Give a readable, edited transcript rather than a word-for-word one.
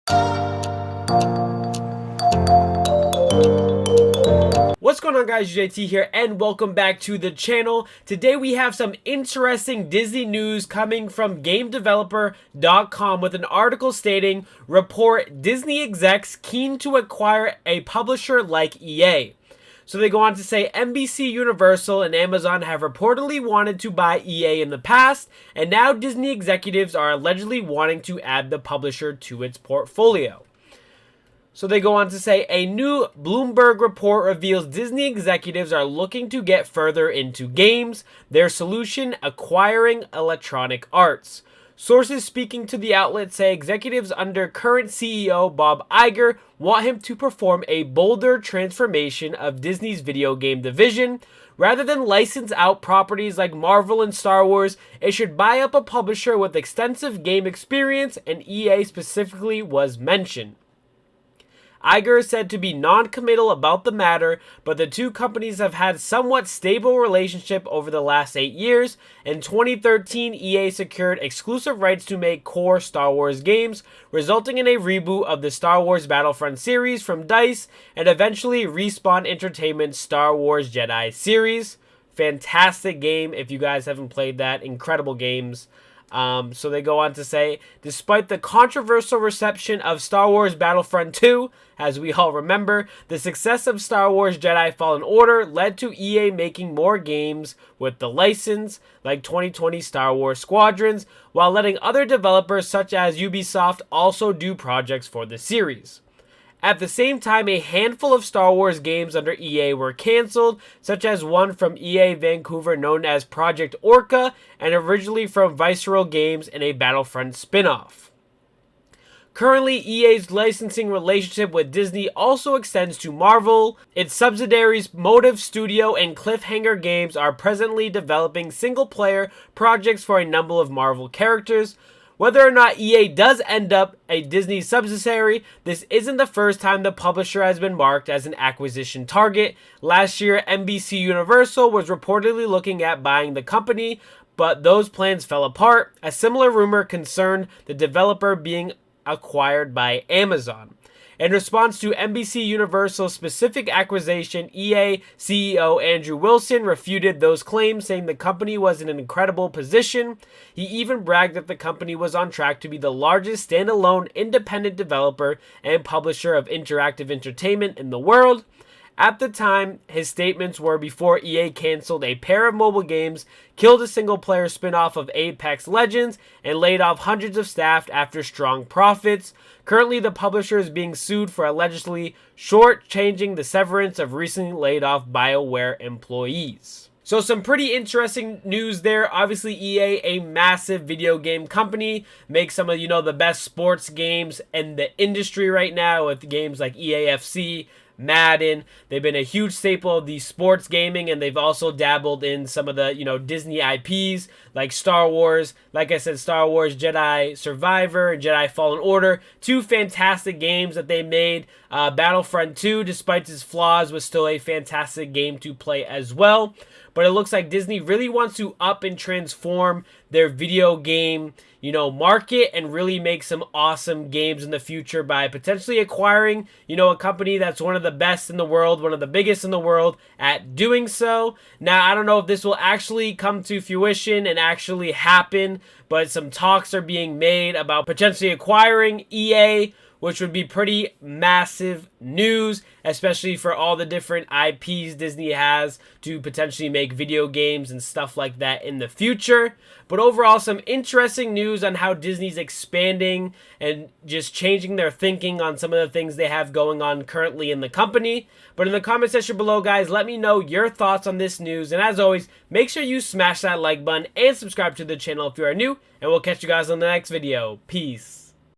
What's going on, guys? JT here and welcome back to the channel. Today we have some interesting Disney news coming from GameDeveloper.com with an article stating, report Disney execs keen to acquire a publisher like EA. So they go on to say NBC Universal and Amazon have reportedly wanted to buy EA in the past, and now Disney executives are allegedly wanting to add the publisher to its portfolio. So they go on to say, a new Bloomberg report reveals Disney executives are looking to get further into games, their solution acquiring Electronic Arts. Sources speaking to the outlet say executives under current CEO Bob Iger want him to perform a bolder transformation of Disney's video game division. Rather than license out properties like Marvel and Star Wars, it should buy up a publisher with extensive game experience, and EA specifically was mentioned. Iger is said to be non-committal about the matter, but the two companies have had somewhat stable relationship over the last 8 years. In 2013, EA secured exclusive rights to make core Star Wars games, resulting in a reboot of the Star Wars Battlefront series from DICE, and eventually Respawn Entertainment's Star Wars Jedi series. Fantastic game if you guys haven't played that. Incredible games. So they go on to say, despite the controversial reception of Star Wars Battlefront 2, as we all remember, the success of Star Wars Jedi Fallen Order led to EA making more games with the license, like 2020 Star Wars Squadrons, while letting other developers such as Ubisoft also do projects for the series. At the same time, a handful of Star Wars games under EA were cancelled, such as one from EA Vancouver known as Project Orca, and originally from Visceral Games in a Battlefront spin-off. Currently, EA's licensing relationship with Disney also extends to Marvel. Its subsidiaries Motive Studio and Cliffhanger Games are presently developing single-player projects for a number of Marvel characters. Whether or not EA does end up a Disney subsidiary, this isn't the first time the publisher has been marked as an acquisition target. Last year, NBC Universal was reportedly looking at buying the company, but those plans fell apart. A similar rumor concerned the developer being acquired by Amazon. In response to NBC Universal's specific acquisition, EA CEO Andrew Wilson refuted those claims, saying the company was in an incredible position. He even bragged that the company was on track to be the largest standalone independent developer and publisher of interactive entertainment in the world. At the time, his statements were before EA canceled a pair of mobile games, killed a single-player spin-off of Apex Legends, and laid off hundreds of staff after strong profits. Currently, the publisher is being sued for allegedly short-changing the severance of recently laid-off BioWare employees. So some pretty interesting news there. Obviously, EA, a massive video game company, makes some of, the best sports games in the industry right now with games like EAFC, Madden. They've been a huge staple of the sports gaming, and they've also dabbled in some of the, Disney IPs like Star Wars. Like I said, Star Wars Jedi Survivor and Jedi Fallen Order. Two fantastic games that they made. Battlefront 2, despite its flaws, was still a fantastic game to play as well. But it looks like Disney really wants to up and transform their video game, market and really make some awesome games in the future by potentially acquiring, a company that's one of the best in the world, one of the biggest in the world at doing so. Now, I don't know if this will actually come to fruition and actually happen, but some talks are being made about potentially acquiring EA, which would be pretty massive news, especially for all the different IPs Disney has to potentially make video games and stuff like that in the future. But overall, some interesting news on how Disney's expanding and just changing their thinking on some of the things they have going on currently in the company. But in the comment section below, guys, let me know your thoughts on this news. And as always, make sure you smash that like button and subscribe to the channel if you are new. And we'll catch you guys on the next video. Peace.